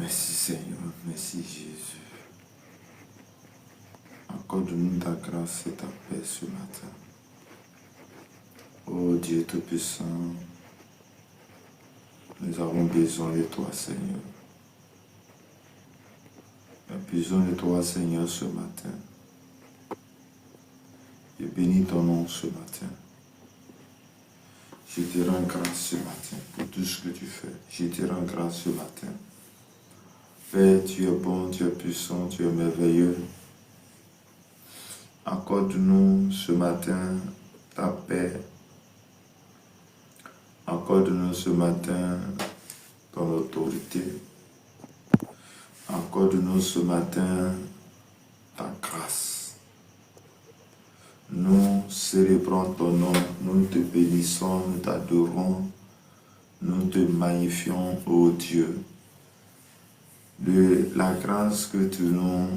Merci Seigneur, merci Jésus. Accorde-nous ta grâce et ta paix ce matin. Oh Dieu Tout-Puissant, nous avons besoin de toi Seigneur. Nous avons besoin de toi Seigneur ce matin. Je bénis ton nom ce matin. Je te rends grâce ce matin pour tout ce que tu fais. Je te rends grâce ce matin. Père, tu es bon, tu es puissant, tu es merveilleux. Accorde-nous ce matin ta paix. Accorde-nous ce matin ton autorité. Accorde-nous ce matin ta grâce. Nous célébrons ton nom, nous te bénissons, nous t'adorons, nous te magnifions, ô Dieu, de la grâce que tu nous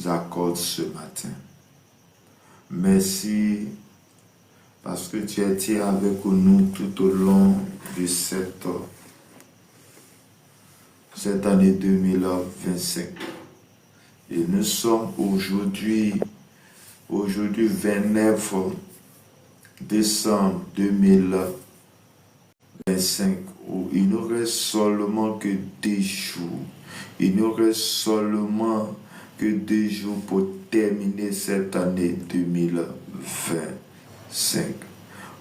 accordes ce matin. Merci parce que tu étais avec nous tout au long de cette année 2025. Et nous sommes aujourd'hui 29 décembre 2025, où il nous reste seulement que 10 jours. Il nous reste seulement que 2 jours pour terminer cette année 2025.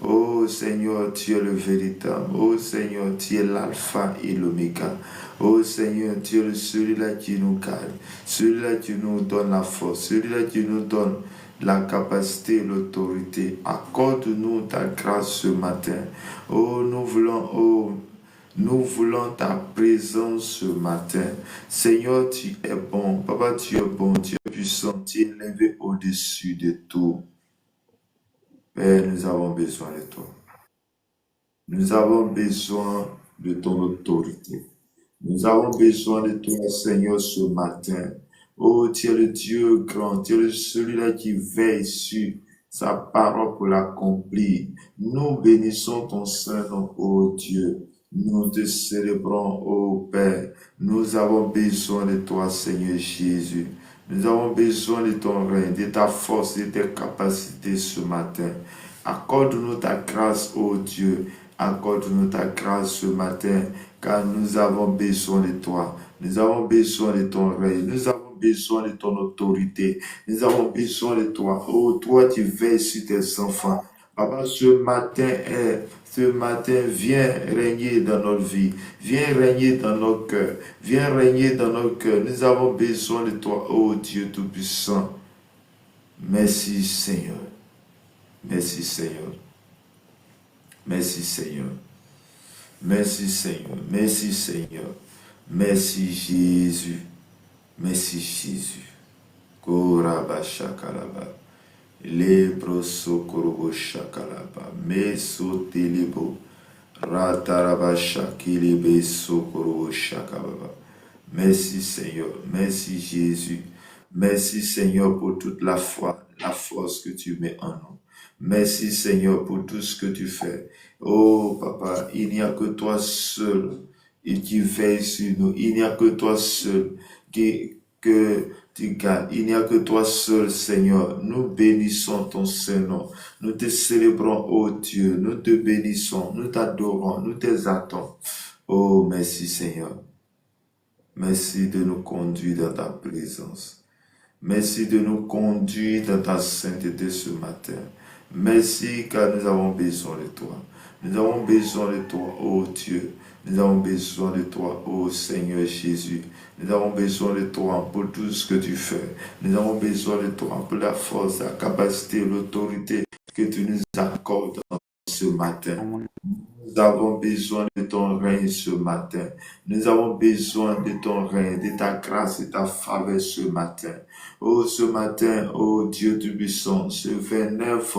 Oh Seigneur, tu es le véritable. Oh Seigneur, tu es l'alpha et l'oméga. Oh Seigneur, tu es celui-là qui nous garde, celui-là qui nous donne la force, celui-là qui nous donne la capacité et l'autorité. Accorde-nous ta grâce ce matin. Oh, nous voulons ta présence ce matin. Seigneur, tu es bon. Papa, tu es bon, tu es puissant, tu es élevé au-dessus de tout. Père, nous avons besoin de toi. Nous avons besoin de ton autorité. Nous avons besoin de toi, Seigneur, ce matin. Oh, tu es le Dieu grand, tu es celui-là qui veille sur sa parole pour l'accomplir. Nous bénissons ton Saint-Nom, oh Dieu. Nous te célébrons, oh Père. Nous avons besoin de toi, Seigneur Jésus. Nous avons besoin de ton règne, de ta force, de tes capacités ce matin. Accorde-nous ta grâce, oh Dieu. Accorde-nous ta grâce ce matin, car nous avons besoin de toi. Nous avons besoin de ton règne. Nous avons besoin de ton autorité. Nous avons besoin de toi. Oh, toi, tu veilles sur tes enfants. Papa, ce matin, viens régner dans notre vie. Viens régner dans nos cœurs. Viens régner dans nos cœurs. Nous avons besoin de toi, oh Dieu Tout-Puissant. Merci, Seigneur. Merci, Seigneur. Merci, Seigneur. Merci, Seigneur. Merci, Seigneur. Merci, Jésus. Merci, Jésus. Koraba shakalaba. Lebro sokorobo shakalaba. Meso telebo. Rataraba shakilebe sokorobo shakababa. Merci, Seigneur. Merci, Jésus. Merci, Seigneur, pour toute la foi, la force que tu mets en nous. Merci, Seigneur, pour tout ce que tu fais. Oh, Papa, il n'y a que toi seul et qui veille sur nous. Il n'y a que toi seul que tu gardes. Il n'y a que toi seul, Seigneur. Nous bénissons ton Saint-Nom. Nous te célébrons, oh Dieu. Nous te bénissons. Nous t'adorons. Nous t'exaltons. Oh, merci, Seigneur. Merci de nous conduire dans ta présence. Merci de nous conduire dans ta sainteté ce matin. Merci car nous avons besoin de toi. Nous avons besoin de toi, ô Dieu. Nous avons besoin de toi, ô Seigneur Jésus. Nous avons besoin de toi pour tout ce que tu fais. Nous avons besoin de toi pour la force, la capacité, l'autorité que tu nous accordes ce matin. Nous avons besoin de ton règne ce matin. Nous avons besoin de ton règne, de ta grâce et ta faveur ce matin. Oh, ce matin, oh Dieu Tout-Puissant, en ce 29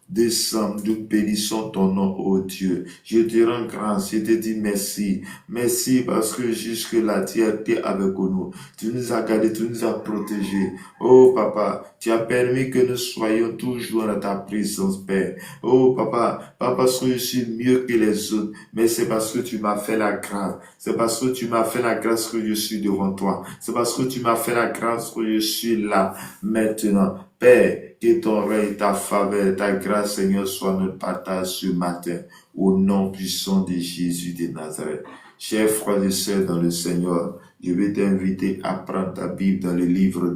décembre, nous bénissons ton nom, oh Dieu. Je te rends grâce, je te dis merci. Merci parce que jusque-là, tu as été avec nous. Tu nous as gardés, tu nous as protégés. Oh, Papa, tu as permis que nous soyons toujours dans ta présence, Père. Oh, Papa, pas parce que je suis mieux que les autres, mais c'est parce que tu m'as fait la grâce. C'est parce que tu m'as fait la grâce que je suis devant toi. C'est parce que tu m'as fait la grâce que je suis là maintenant. Père, que ton règne, ta faveur, ta grâce, Seigneur, soit notre partage ce matin, au nom puissant de Jésus de Nazareth. Chers frères et sœurs dans le Seigneur, je vais t'inviter à prendre ta Bible dans le livre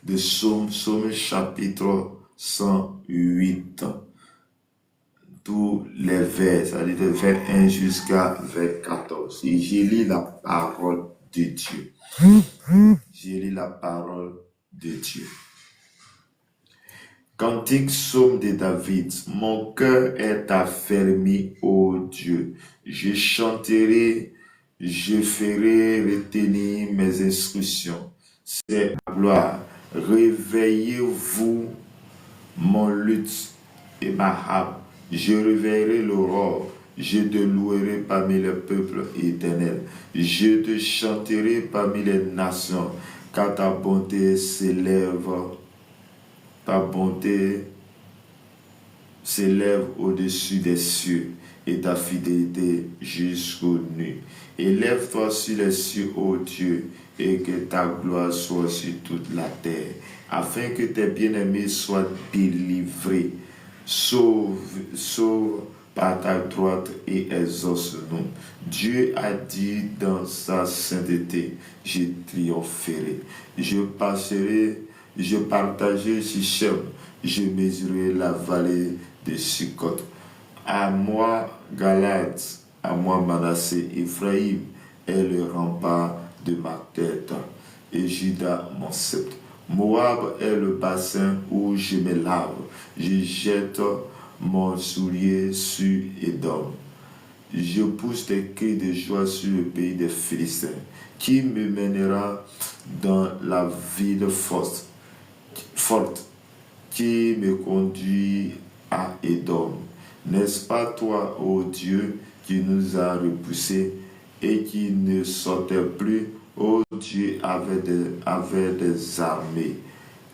de Psaume chapitre 108. Tous les vers, c'est-à-dire de vers 1 jusqu'à vers 14. Et j'ai lu la parole de Dieu. J'ai lu la parole de Dieu. Cantique psaume de David. Mon cœur est affermi, ô Dieu. Je chanterai, je ferai retenir mes instructions. C'est la gloire. Réveillez-vous, mon luth et ma harpe. Je réveillerai l'aurore. Je te louerai parmi les peuples éternels. Je te chanterai parmi les nations, car ta bonté s'élève au-dessus des cieux et ta fidélité jusqu'aux nuits. Élève-toi sur les cieux, ô Dieu, et que ta gloire soit sur toute la terre, afin que tes bien-aimés soient délivrés. Sauve par ta droite et exauce-nous. Dieu a dit dans sa sainteté, je triompherai. Je partagerai Sichem, je mesurerai la vallée de Sukkot. À moi, Galade, à moi, Manassé, Ephraïm est le rempart de ma tête, et Juda mon sceptre. Moab est le bassin où je me lave. Je jette mon soulier sur Édom. Je pousse des cris de joie sur le pays des Philistins. Qui me mènera dans la ville forte, qui me conduit à Édom? N'est-ce pas toi, ô Dieu, qui nous a repoussés et qui ne sortait plus, ô Dieu, avec des armées?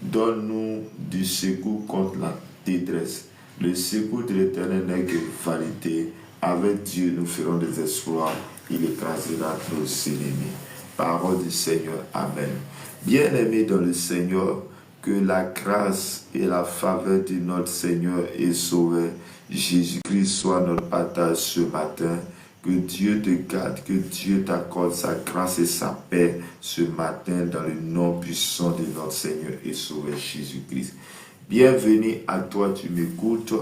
Donne-nous du secours contre la détresse. Le secours de l'Éternel n'est que vanité. Avec Dieu, nous ferons des exploits. Il écrasera nos ennemis. Parole du Seigneur. Amen. Bien-aimés dans le Seigneur, que la grâce et la faveur de notre Seigneur et Sauveur Jésus-Christ soit notre partage ce matin. Que Dieu te garde, que Dieu t'accorde sa grâce et sa paix ce matin dans le nom puissant de notre Seigneur et Sauveur Jésus-Christ. Bienvenue à toi, tu m'écoutes.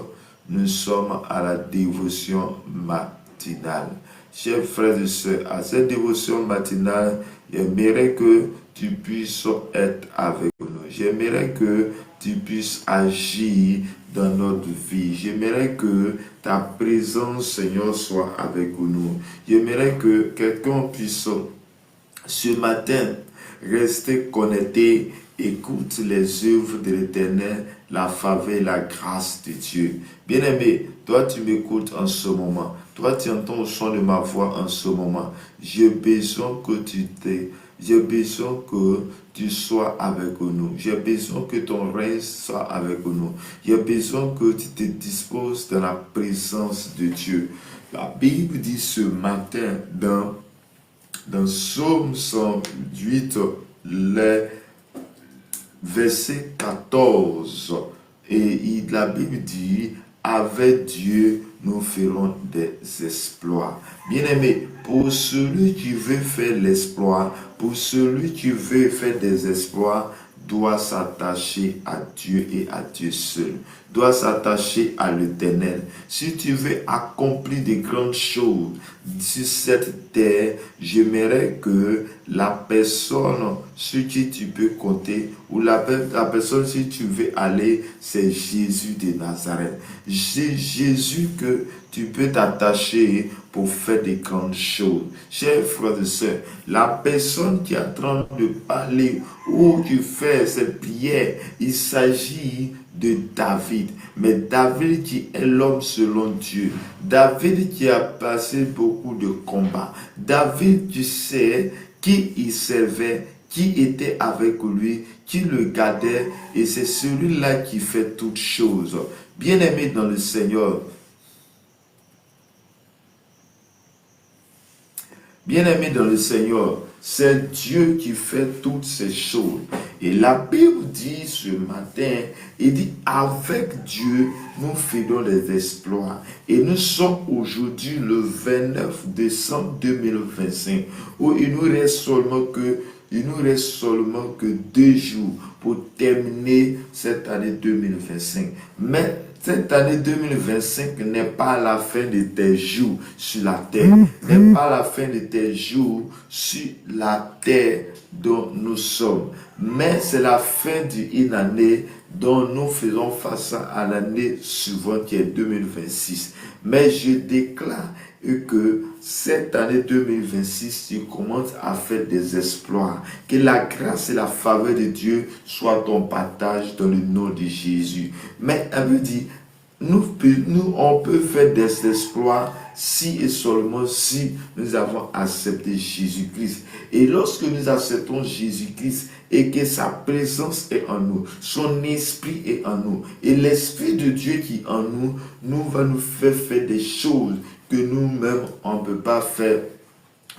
Nous sommes à la dévotion matinale. Chers frères et sœurs, à cette dévotion matinale, j'aimerais que tu puisses être avec nous. J'aimerais que tu puisses agir dans notre vie. J'aimerais que ta présence, Seigneur, soit avec nous. J'aimerais que quelqu'un puisse, ce matin, rester connecté, écoute les œuvres de l'Éternel, la faveur, la grâce de Dieu. Bien-aimé, toi tu m'écoutes en ce moment. Toi tu entends le son de ma voix en ce moment. J'ai besoin que tu sois avec nous. J'ai besoin que ton règne soit avec nous. J'ai besoin que tu te disposes dans la présence de Dieu. La Bible dit ce matin dans Psaume 108, le verset 14, et la Bible dit, avec Dieu, nous ferons des exploits. Bien-aimé, pour celui qui veut faire l'exploit, pour celui qui veut faire des exploits, doit s'attacher à Dieu et à Dieu seul, doit s'attacher à l'Éternel. Si tu veux accomplir de grandes choses sur cette terre, j'aimerais que la personne sur qui tu peux compter, ou la personne sur qui tu veux aller, c'est Jésus de Nazareth. C'est Jésus que tu peux t'attacher pour faire de grandes choses. Chers frères et sœurs, la personne qui est en train de parler ou qui fait cette prière, il s'agit de David. Mais David qui est l'homme selon Dieu. David qui a passé beaucoup de combats. David, tu sais, qui il servait, qui était avec lui, qui le gardait, et c'est celui-là qui fait toutes choses. Bien-aimé dans le Seigneur, bien-aimé dans le Seigneur, c'est Dieu qui fait toutes ces choses. Et la Bible dit ce matin, il dit, avec Dieu, nous faisons des exploits. Et nous sommes aujourd'hui le 29 décembre 2025, où il nous reste seulement que 2 jours pour terminer cette année 2025. Mais cette année 2025 n'est pas la fin de tes jours sur la terre, n'est pas la fin de tes jours sur la terre dont nous sommes, mais c'est la fin d'une année dont nous faisons face à l'année suivante qui est 2026. Mais je déclare que cette année 2026, tu commences à faire des exploits. Que la grâce et la faveur de Dieu soient ton partage dans le nom de Jésus. Mais elle veut dire, on peut faire des exploits si et seulement si nous avons accepté Jésus-Christ. Et lorsque nous acceptons Jésus-Christ et que sa présence est en nous, son esprit est en nous, et l'esprit de Dieu qui est en nous, va nous faire des choses que nous-mêmes, on ne peut pas faire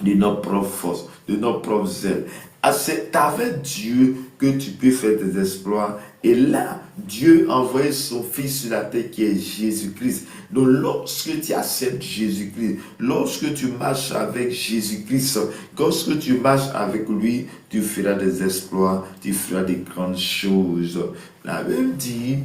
de notre propre force, de notre propre zèle. C'est avec Dieu que tu peux faire des exploits. Et là, Dieu a envoyé son Fils sur la terre qui est Jésus-Christ. Donc, lorsque tu acceptes Jésus-Christ, lorsque tu marches avec Jésus-Christ, lorsque tu marches avec lui, tu feras des exploits, tu feras des grandes choses. La Bible dit,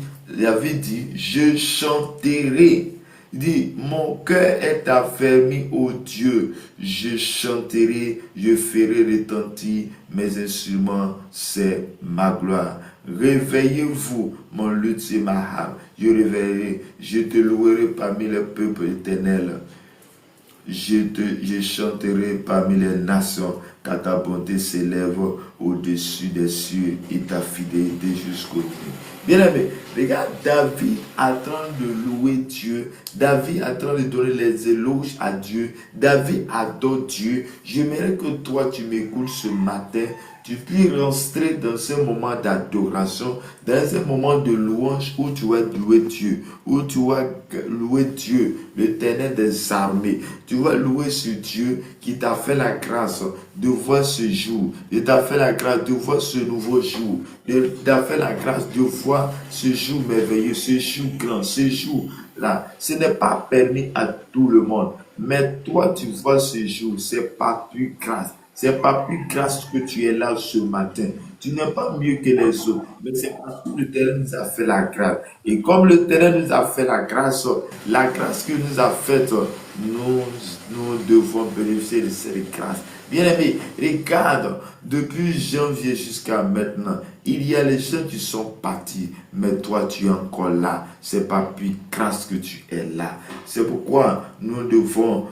je chanterai. Il dit, mon cœur est affermi, ô Dieu, je chanterai, je ferai retentir mes instruments, c'est ma gloire. Réveillez-vous, mon luth et ma harpe, je réveillerai, je te louerai parmi les peuples éternels. Je chanterai parmi les nations, car ta bonté s'élève au-dessus des cieux et ta fidélité jusqu'au bout. Bien-aimé, regarde David en train de louer Dieu. David en train de donner les éloges à Dieu. David adore Dieu. J'aimerais que toi, tu m'écoutes ce matin. Tu puisses rentrer dans ce moment d'adoration, dans un moment de louange où tu vas louer Dieu, où tu vas louer Dieu, l'Éternel des armées. Tu vas louer ce Dieu qui t'a fait la grâce de voir ce jour. Il t'a fait la grâce de voir ce nouveau jour. Il t'a fait la grâce de voir ce jour merveilleux, ce jour grand, ce jour-là. Ce n'est pas permis à tout le monde. Mais toi, tu vois ce jour, c'est pas plus grâce. C'est pas plus grâce que tu es là ce matin. Tu n'es pas mieux que les autres. Mais c'est parce que l'Éternel nous a fait la grâce. Et comme l'Éternel nous a fait la grâce qu'il nous a faite, nous devons bénéficier de cette grâce. Bien-aimé, regarde, depuis janvier jusqu'à maintenant, il y a les gens qui sont partis, mais toi tu es encore là. C'est pas plus grâce que tu es là. C'est pourquoi nous devons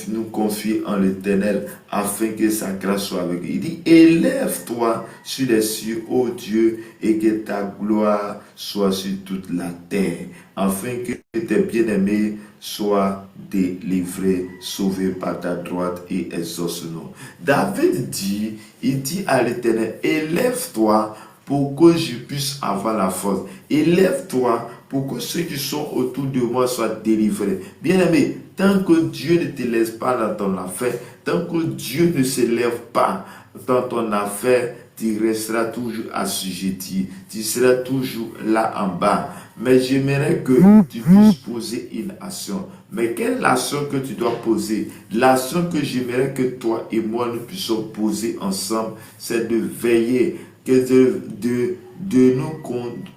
nous confier en l'Éternel afin que sa grâce soit avec lui. Il dit, élève-toi sur les cieux, ô Dieu, et que ta gloire soit sur toute la terre, afin que tes bien-aimés soient délivrés, sauvés par ta droite et exauce-nous. David dit, il dit à l'Éternel, élève-toi pour que je puisse avoir la force. Élève-toi pour que ceux qui sont autour de moi soient délivrés. Bien-aimé, tant que Dieu ne te laisse pas dans ton affaire, tant que Dieu ne s'élève pas dans ton affaire, tu resteras toujours assujetti, tu seras toujours là en bas. Mais j'aimerais que tu puisses poser une action. Mais quelle action que tu dois poser? L'action que j'aimerais que toi et moi nous puissions poser ensemble, c'est de veiller, de nous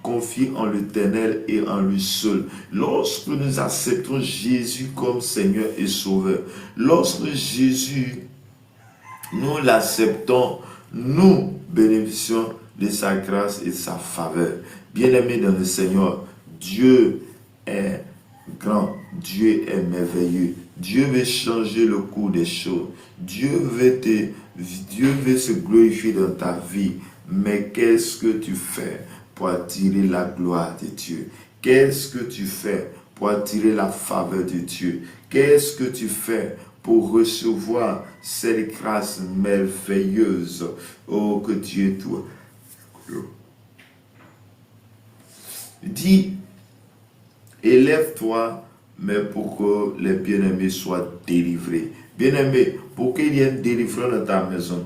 confier en l'Éternel et en lui seul. Lorsque nous acceptons Jésus comme Seigneur et Sauveur, lorsque Jésus, nous l'acceptons, nous bénéficions de sa grâce et de sa faveur. Bien-aimé dans le Seigneur, Dieu est grand, Dieu est merveilleux. Dieu veut changer le cours des choses. Dieu veut se glorifier dans ta vie. Mais qu'est-ce que tu fais pour attirer la gloire de Dieu? Qu'est-ce que tu fais pour attirer la faveur de Dieu? Qu'est-ce que tu fais pour recevoir cette grâce merveilleuse? Oh, que Dieu Il dit, élève-toi, mais pour que les bien-aimés soient délivrés. Bien-aimés, pour qu'il y ait une délivrance dans ta maison,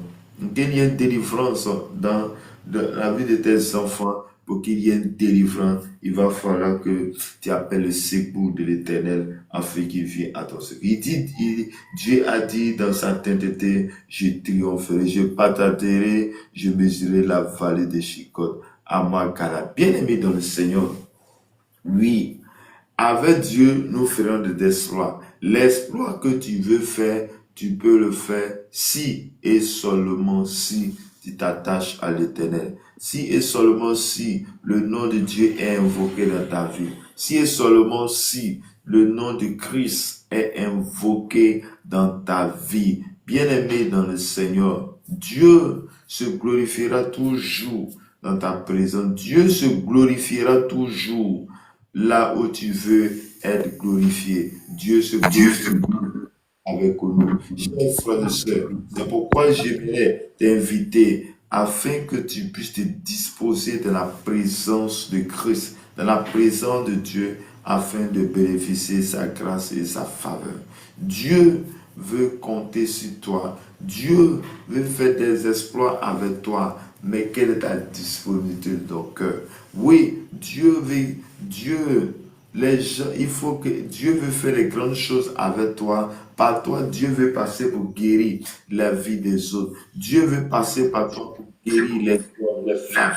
qu'il y ait une délivrance dans la vie de tes enfants, pour qu'il y ait une délivrance, il va falloir que tu appelles le secours de l'Éternel afin qu'il vienne à ton secours. Dieu a dit dans sa sainteté, je triompherai, je partagerai, je mesurerai la vallée de Chicote à Makala. Bien-aimé dans le Seigneur, oui, avec Dieu, nous ferons des exploits. L'exploit que tu veux faire, tu peux le faire si et seulement si tu t'attaches à l'Éternel. Si et seulement si le nom de Dieu est invoqué dans ta vie. Si et seulement si le nom de Christ est invoqué dans ta vie. Bien-aimé dans le Seigneur, Dieu se glorifiera toujours dans ta présence. Dieu se glorifiera toujours là où tu veux être glorifié. Dieu se glorifie avec nous. Chers frères et sœurs, c'est pourquoi j'aimerais t'inviter afin que tu puisses te disposer dans la présence de Christ, dans la présence de Dieu, afin de bénéficier de sa grâce et sa faveur. Dieu veut compter sur toi. Dieu veut faire des exploits avec toi. Mais quelle est ta disponibilité de ton cœur? Oui, les gens, il faut que Dieu veut faire les grandes choses avec toi. Par toi, Dieu veut passer pour guérir la vie des autres. Dieu veut passer par toi pour guérir les corps, les femmes.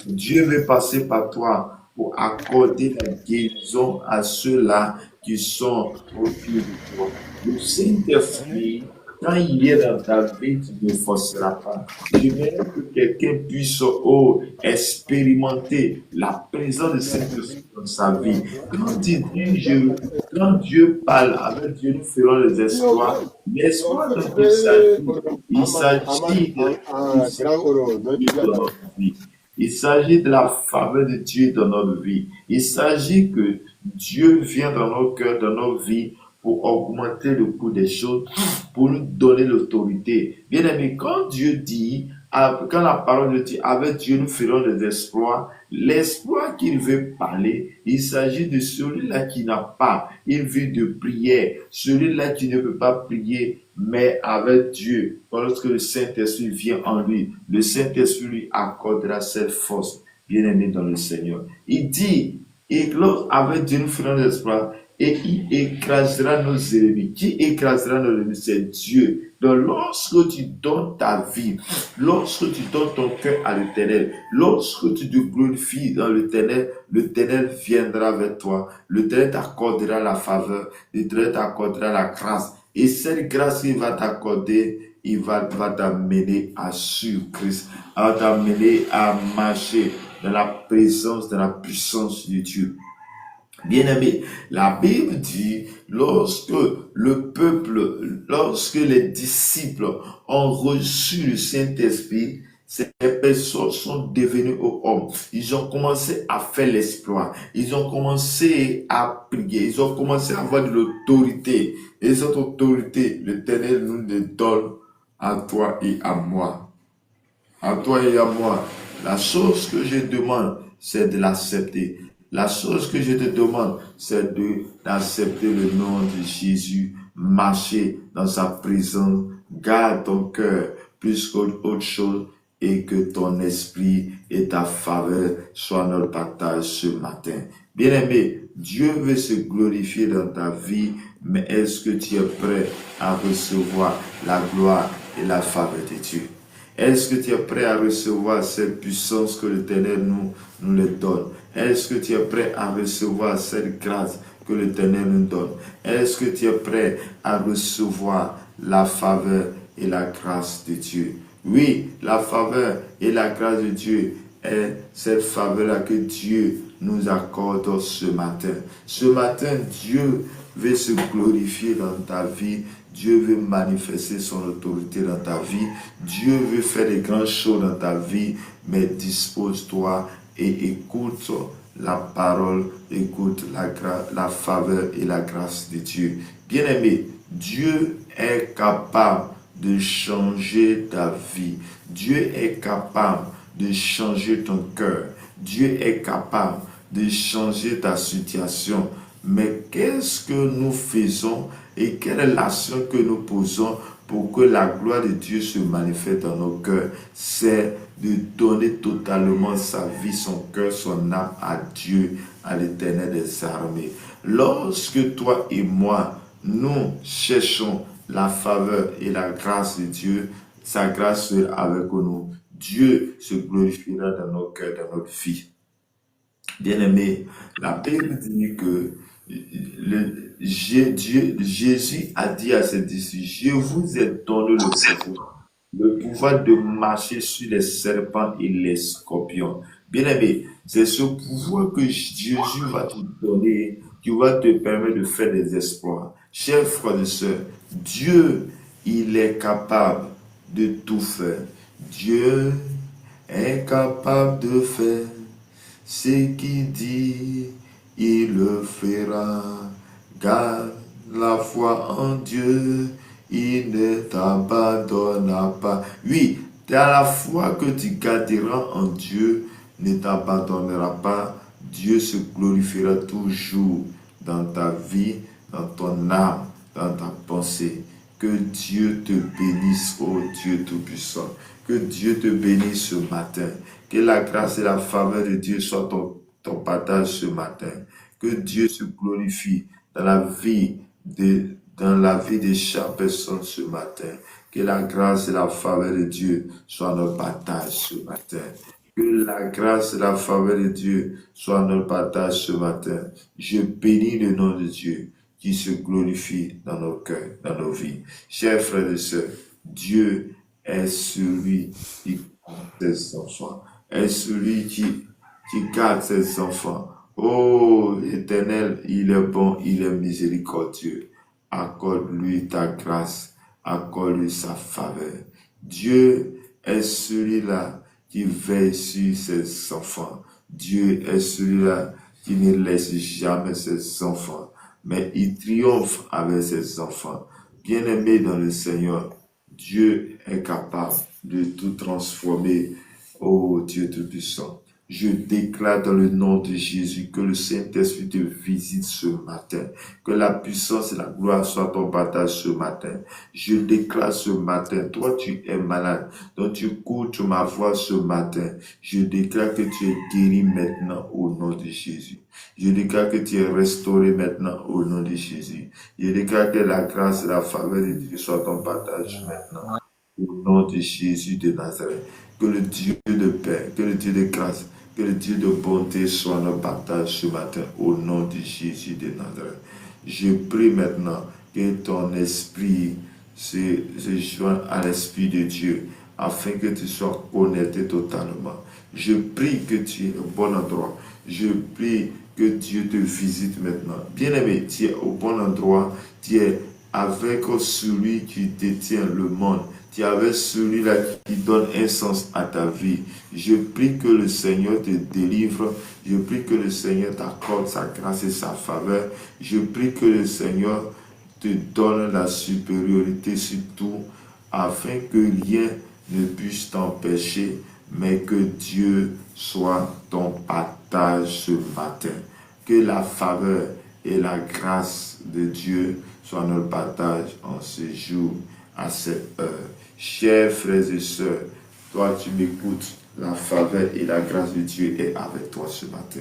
Dieu veut passer par toi pour accorder la guérison à ceux-là qui sont autour de toi. Le Saint-Esprit, quand il est dans ta vie, tu ne forceras pas. J'aimerais que quelqu'un puisse expérimenter la présence de Saint-Esprit dans sa vie. Quand Dieu parle, avec Dieu, nous ferons les exploits. L'espoir dont il s'agit de notre vie. Il s'agit de la faveur de Dieu dans notre vie. Il s'agit que Dieu vient dans nos cœurs, dans nos vies, pour augmenter le coût des choses, pour nous donner l'autorité. Bien aimé, quand Dieu dit, quand la parole de Dieu, avec Dieu nous ferons des exploits, l'exploit qu'il veut parler, il s'agit de celui-là qui n'a pas une vie de prière, celui-là qui ne peut pas prier, mais avec Dieu, lorsque le Saint-Esprit vient en lui, le Saint-Esprit lui accordera cette force, bien-aimé dans le Seigneur. Il dit, et avec Dieu nous ferons des exploits, et il écrasera nos ennemis. Qui écrasera nos ennemis? C'est Dieu. Donc lorsque tu donnes ta vie, lorsque tu donnes ton cœur à l'Éternel, lorsque tu te glorifies dans l'Éternel viendra vers toi. L'Éternel t'accordera la faveur, l'Éternel t'accordera la grâce. Et cette grâce qu'il va t'accorder, il va t'amener à suivre Christ, va t'amener à marcher dans la présence, dans la puissance de Dieu. Bien-aimé, la Bible dit, lorsque les disciples ont reçu le Saint-Esprit, ces personnes sont devenues hommes. Ils ont commencé à faire l'exploit. Ils ont commencé à prier. Ils ont commencé à avoir de l'autorité. Et cette autorité, l'Éternel nous le donne à toi et à moi. À toi et à moi. La chose que je demande, c'est de l'accepter. La chose que je te demande, c'est d'accepter le nom de Jésus, marcher dans sa présence, garde ton cœur plus qu'autre chose et que ton esprit et ta faveur soient notre partage ce matin. Bien-aimé, Dieu veut se glorifier dans ta vie, mais est-ce que tu es prêt à recevoir la gloire et la faveur de Dieu? Est-ce que tu es prêt à recevoir cette puissance que l'Éternel nous le donne? Est-ce que tu es prêt à recevoir cette grâce que l'Éternel nous donne? Est-ce que tu es prêt à recevoir la faveur et la grâce de Dieu? Oui, la faveur et la grâce de Dieu est cette faveur-là que Dieu nous accorde ce matin. Ce matin, Dieu veut se glorifier dans ta vie. Dieu veut manifester son autorité dans ta vie. Dieu veut faire des grandes choses dans ta vie. Mais dispose-toi et écoute la parole, écoute la faveur et la grâce de Dieu. Bien-aimé, Dieu est capable de changer ta vie. Dieu est capable de changer ton cœur. Dieu est capable de changer ta situation. Mais qu'est-ce que nous faisons et quelle est l'action que nous posons pour que la gloire de Dieu se manifeste dans nos cœurs? C'est de donner totalement sa vie, son cœur, son âme à Dieu, à l'Éternel des armées. Lorsque toi et moi, nous cherchons la faveur et la grâce de Dieu, sa grâce sera avec nous. Dieu se glorifiera dans nos cœurs, dans notre vie. Bien-aimé, la Bible dit que Jésus a dit à ses disciples, je vous ai donné le pouvoir de marcher sur les serpents et les scorpions. Bien-aimé, c'est ce pouvoir que Jésus va te donner qui va te permettre de faire des exploits. Chers frères et sœurs, Dieu, il est capable de tout faire. Dieu est capable de faire ce qu'il dit, il le fera. Garde la foi en Dieu, il ne t'abandonnera pas. Oui, dans la foi que tu garderas en Dieu, ne t'abandonnera pas. Dieu se glorifiera toujours dans ta vie, dans ton âme, dans ta pensée. Que Dieu te bénisse, ô Dieu Tout-Puissant. Que Dieu te bénisse ce matin. Que la grâce et la faveur de Dieu soient ton partage ce matin. Que Dieu se glorifie dans la vie de chaque personne ce matin. Que la grâce et la faveur de Dieu soient notre partage ce matin. Que la grâce et la faveur de Dieu soient notre partage ce matin. Je bénis le nom de Dieu qui se glorifie dans nos cœurs, dans nos vies. Chers frères et sœurs, Dieu est celui qui garde ses enfants, est celui qui garde ses enfants. Oh, l'Éternel, il est bon, il est miséricordieux. Accorde-lui ta grâce, accorde-lui sa faveur. Dieu est celui-là qui veille sur ses enfants. Dieu est celui-là qui ne laisse jamais ses enfants, mais il triomphe avec ses enfants. Bien-aimés dans le Seigneur, Dieu est capable de tout transformer. Oh Dieu Tout-Puissant, je déclare dans le nom de Jésus que le Saint-Esprit te visite ce matin, que la puissance et la gloire soient ton partage ce matin. Je déclare ce matin, toi tu es malade, donc tu écoutes ma voix ce matin. Je déclare que tu es guéri maintenant au nom de Jésus. Je déclare que tu es restauré maintenant au nom de Jésus. Je déclare que la grâce et la faveur de Dieu soient ton partage maintenant. Au nom de Jésus de Nazareth. Que le Dieu de paix, que le Dieu de grâce, que le Dieu de bonté soit notre partage ce matin au nom de Jésus de Nazareth. Je prie maintenant que ton esprit se joigne à l'esprit de Dieu afin que tu sois connecté totalement. Je prie que tu es au bon endroit. Je prie que Dieu te visite maintenant. Bien-aimé, tu es au bon endroit. Tu es avec celui qui détient le monde. Tu es avec celui-là qui donne un sens à ta vie. Je prie que le Seigneur te délivre. Je prie que le Seigneur t'accorde sa grâce et sa faveur. Je prie que le Seigneur te donne la supériorité sur tout, afin que rien ne puisse t'empêcher, mais que Dieu soit ton partage ce matin. Que la faveur et la grâce de Dieu soient notre partage en ce jour, à cette heure. Chers frères et sœurs, toi tu m'écoutes, la faveur et la grâce de Dieu est avec toi ce matin.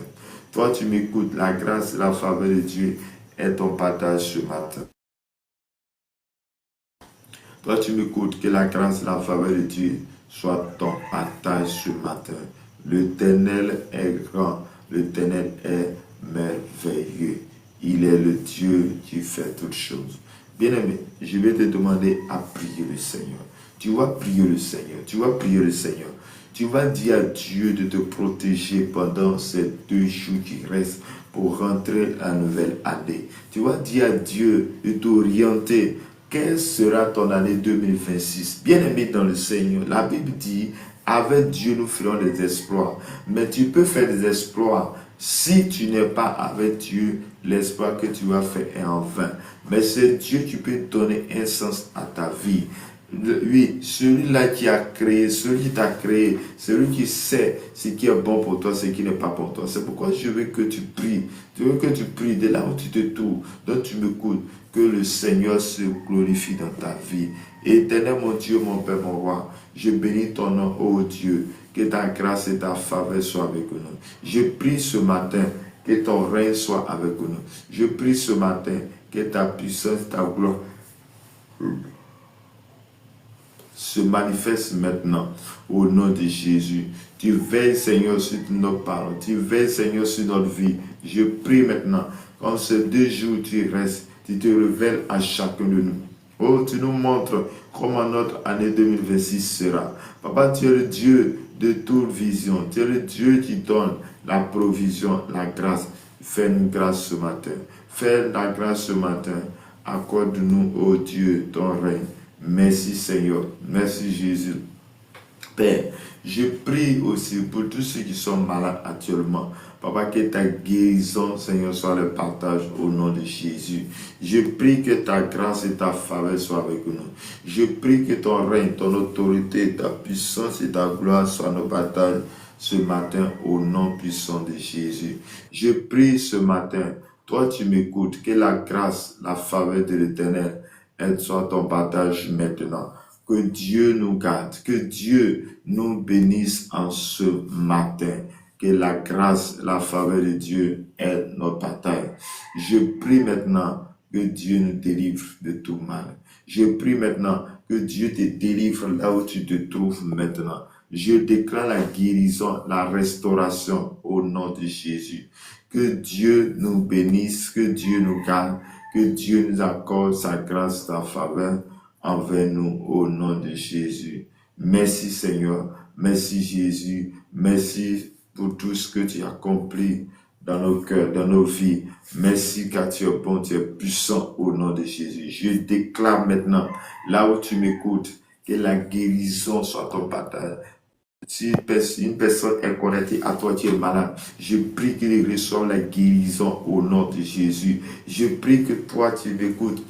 Toi tu m'écoutes, la grâce et la faveur de Dieu est ton partage ce matin. Toi tu m'écoutes, que la grâce et la faveur de Dieu soit ton partage ce matin. L'Éternel est grand, l'Éternel est merveilleux. Il est le Dieu qui fait toutes choses. Bien-aimé, je vais te demander à prier le Seigneur. Tu vas prier le Seigneur. Tu vas prier le Seigneur. Tu vas dire à Dieu de te protéger pendant ces 2 jours qui restent pour rentrer la nouvelle année. Tu vas dire à Dieu de t'orienter. Quelle sera ton année 2026? Bien-aimé dans le Seigneur, la Bible dit, avec Dieu nous ferons des exploits. Mais tu peux faire des exploits. Si tu n'es pas avec Dieu, l'espoir que tu vas faire est en vain. Mais c'est Dieu qui peut donner un sens à ta vie. Oui, celui-là qui a créé, celui qui t'a créé, celui qui sait ce qui est bon pour toi, ce qui n'est pas pour toi. C'est pourquoi je veux que tu pries. Je veux que tu pries de là où tu te trouves, dont tu m'écoutes, que le Seigneur se glorifie dans ta vie. Éternel mon Dieu, mon Père, mon roi, je bénis ton nom, ô Dieu, que ta grâce et ta faveur soient avec nous. Je prie ce matin que ton règne soit avec nous. Je prie ce matin que ta puissance, ta gloire se manifeste maintenant au nom de Jésus. Tu veilles, Seigneur, sur nos paroles. Tu veilles, Seigneur, sur notre vie. Je prie maintenant, comme ces 2 jours tu restes, tu te révèles à chacun de nous. Oh, tu nous montres comment notre année 2026 sera. Papa, tu es le Dieu de toute vision. Tu es le Dieu qui donne la provision, la grâce. Fais-nous grâce ce matin. Fais la grâce ce matin. Accorde-nous, oh Dieu, ton règne. Merci Seigneur, merci Jésus. Père, je prie aussi pour tous ceux qui sont malades actuellement. Papa, que ta guérison, Seigneur, soit le partage au nom de Jésus. Je prie que ta grâce et ta faveur soient avec nous. Je prie que ton règne, ton autorité, ta puissance et ta gloire soient nos batailles ce matin au nom puissant de Jésus. Je prie ce matin, toi tu m'écoutes, que la grâce, la faveur de l'Éternel, elle soit ton partage maintenant. Que Dieu nous garde, que Dieu nous bénisse en ce matin. Que la grâce, la faveur de Dieu est notre bataille. Je prie maintenant que Dieu nous délivre de tout mal. Je prie maintenant que Dieu te délivre là où tu te trouves maintenant. Je déclare la guérison, la restauration au nom de Jésus. Que Dieu nous bénisse, que Dieu nous garde, que Dieu nous accorde sa grâce, sa faveur envers nous au nom de Jésus. Merci Seigneur, merci Jésus, merci pour tout ce que tu as accompli dans nos cœurs, dans nos vies. Merci car tu es bon, tu es puissant au nom de Jésus. Je déclare maintenant, là où tu m'écoutes, que la guérison soit ton partage. Si une personne est connectée à toi, tu es malade, je prie qu'il reçoive la guérison au nom de Jésus. Je prie que toi, tu m'écoutes,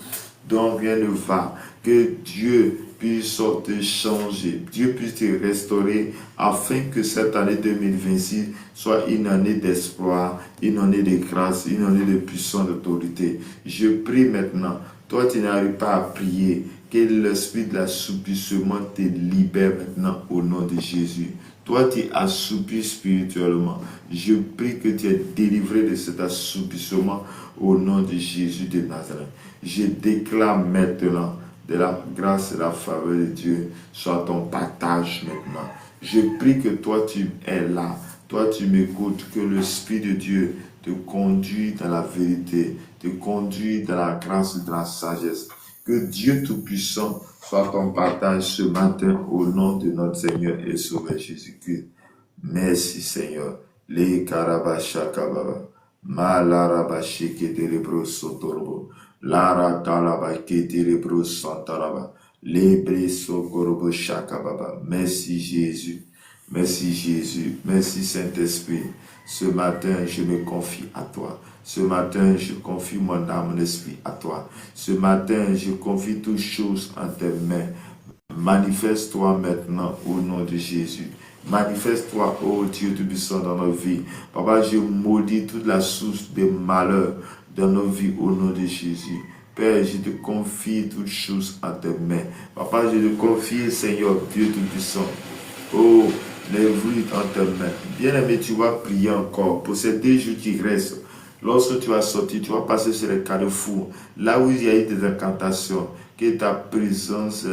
dont rien ne va, que Dieu puisse te changer, Dieu puisse te restaurer, afin que cette année 2026 soit une année d'espoir, une année de grâce, une année de puissance, d'autorité. Je prie maintenant, toi tu n'arrives pas à prier, que l'esprit de l'assoupissement te libère maintenant au nom de Jésus. Toi, tu es assoupi spirituellement. Je prie que tu es délivré de cet assoupissement au nom de Jésus de Nazareth. Je déclare maintenant de la grâce et la faveur de Dieu soit ton partage maintenant. Je prie que toi, tu es là. Toi, tu m'écoutes, que l'Esprit de Dieu te conduit dans la vérité, te conduit dans la grâce et dans la sagesse. Que Dieu Tout-Puissant soit ton partage ce matin au nom de notre Seigneur et Sauveur Jésus-Christ. Merci Seigneur. Les karabashakababa. Malarabashike terebro sotorobo. Lara talabake terebro santaraba. Lebre sokorobo shakababa. Merci Jésus. Merci Jésus. Merci Saint-Esprit. Ce matin, je me confie à toi. Ce matin, je confie mon âme, mon esprit à toi. Ce matin, je confie toutes choses en tes mains. Manifeste-toi maintenant au nom de Jésus. Manifeste-toi, ô Dieu Tout-Puissant, dans nos vies. Papa, je maudis toute la source de malheur dans nos vies au nom de Jésus. Père, je te confie toutes choses en tes mains. Papa, je te confie, Seigneur, Dieu Tout-Puissant. Oh, les vies en tes mains. Bien-aimé, tu vas prier encore pour ces 2 jours qui restent. Lorsque tu vas sortir, tu vas passer sur les carrefours, là où il y a eu des incantations. Que ta présence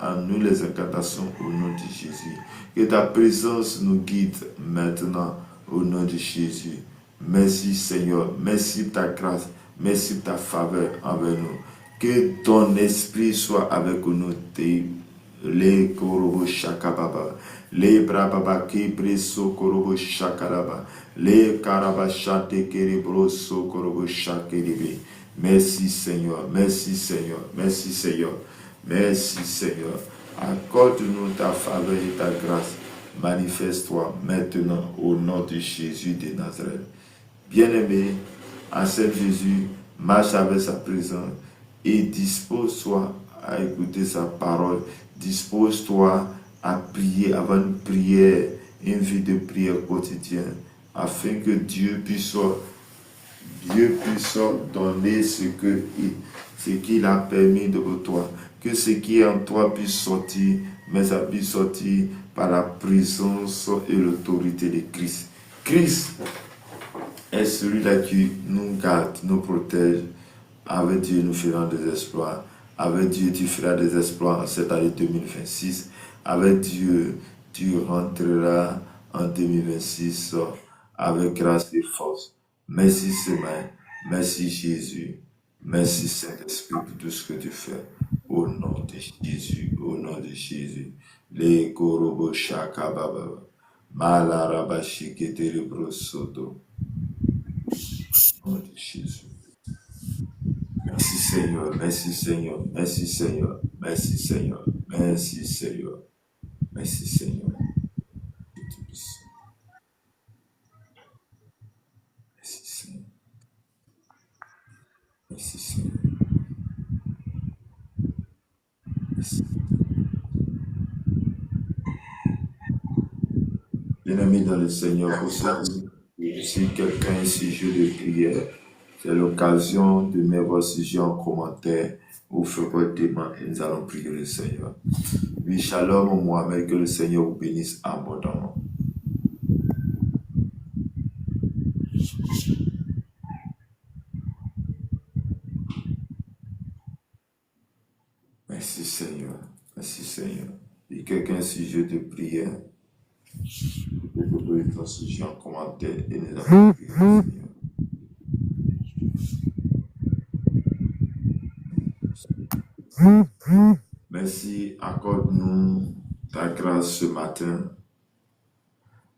annule les incantations au nom de Jésus. Que ta présence nous guide maintenant au nom de Jésus. Merci Seigneur, merci pour ta grâce, merci pour ta faveur envers nous. Que ton esprit soit avec nous. Les korobo shakababa, les brababa kepreso korobo shakalaba, les karabashate kerebro so korobo shakerebe. Merci Seigneur, merci Seigneur, merci Seigneur, merci Seigneur. Accorde-nous ta faveur et ta grâce. Manifeste-toi maintenant au nom de Jésus de Nazareth. Bien-aimé, accepte Jésus, marche avec sa présence et dispose-toi à écouter sa parole, Dispose-toi à prier, avoir une prière, une vie de prière quotidienne, afin que Dieu puisse donner ce qu'il a permis de toi. Que ce qui est en toi puisse sortir, mais ça puisse sortir par la présence et l'autorité de Christ. Christ est celui-là qui nous garde, nous protège. Avec Dieu, nous ferons des exploits. Avec Dieu, tu feras des exploits en cette année 2026. Avec Dieu, tu rentreras en 2026 avec grâce et force. Merci Seigneur, merci Jésus, merci Saint-Esprit pour tout ce que tu fais. Au nom de Jésus, au nom de Jésus. Les korobo shaka baba. Malarabashi keterebro soto. Au nom de Jésus. Merci Seigneur, merci Seigneur, merci Seigneur, merci Seigneur, merci Seigneur, merci Seigneur. Merci Seigneur, merci Seigneur, merci. Bien-aimé dans le Seigneur, pour ça, si quelqu'un a un sujet de prière, c'est l'occasion de mettre vos sujets en commentaire ou faire votre demande et nous allons prier le Seigneur. Oui, shalom Mohamed, que le Seigneur vous bénisse abondamment. Merci Seigneur, merci Seigneur. Et quelqu'un a un sujet de prière, vous pouvez ton sujet en commentaire et nous allons prier le Seigneur. Merci, accorde-nous ta grâce ce matin.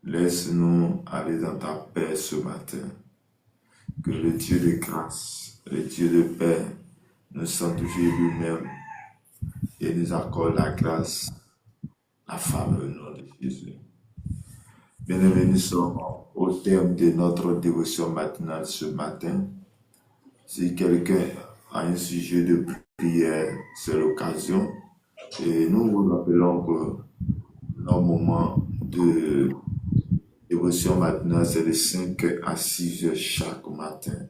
Laisse-nous aller dans ta paix ce matin. Que le Dieu de grâce, le Dieu de paix, nous sanctifie lui-même et nous accorde la grâce, la faveur au nom de Jésus. Bien-aimés, nous sommes au terme de notre dévotion matinale ce matin. Si quelqu'un a un sujet de prière, c'est l'occasion. Et nous vous rappelons que nos moments de dévotion matinale, c'est de 5 à 6 heures chaque matin.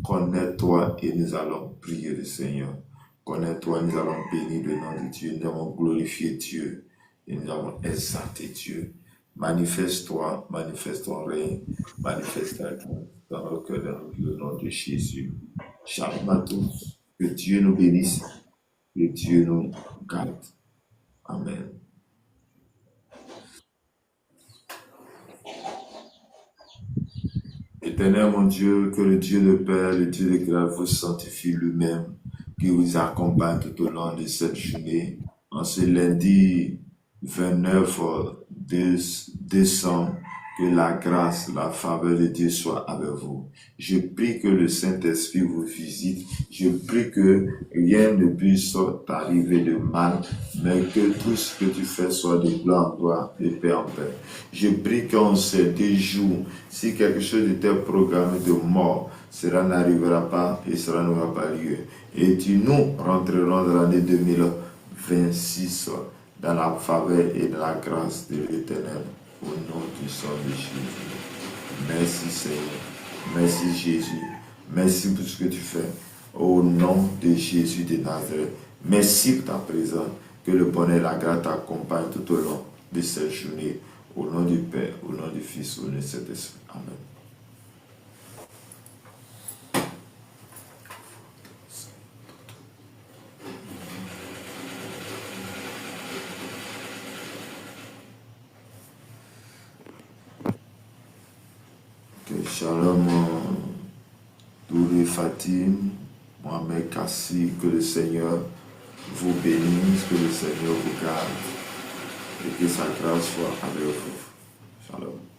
Connais-toi et nous allons prier le Seigneur. Connais-toi, nous allons bénir le nom de Dieu, nous allons glorifier Dieu et nous allons exalter Dieu. Manifeste-toi, manifeste ton règne, manifeste-toi dans nos cœurs, dans le nom de Jésus. Shalom à tous. Que Dieu nous bénisse, que Dieu nous garde. Amen. Éternel mon Dieu, que le Dieu de paix, le Dieu de grâce vous sanctifie lui-même, qui vous accompagne tout au long de cette journée. En ce lundi 29 décembre, que la grâce, la faveur de Dieu soit avec vous. Je prie que le Saint-Esprit vous visite. Je prie que rien ne puisse t'arriver de mal, mais que tout ce que tu fais soit de gloire en gloire, de paix en paix. Je prie qu'en ces 2 jours, si quelque chose était programmé de mort, cela n'arrivera pas et cela n'aura pas lieu. Et nous rentrerons dans l'année 2026 dans la faveur et dans la grâce de l'Éternel. Au nom du sang de Jésus. Merci Seigneur. Merci Jésus. Merci pour ce que tu fais. Au nom de Jésus de Nazareth. Merci pour ta présence. Que le bonheur et la grâce t'accompagnent tout au long de cette journée. Au nom du Père, au nom du Fils, au nom du Saint-Esprit. Amen. Shalom, Douré Fatim, Mohamed Kassi, que le Seigneur vous bénisse, que le Seigneur vous garde et que sa grâce soit avec vous. Shalom.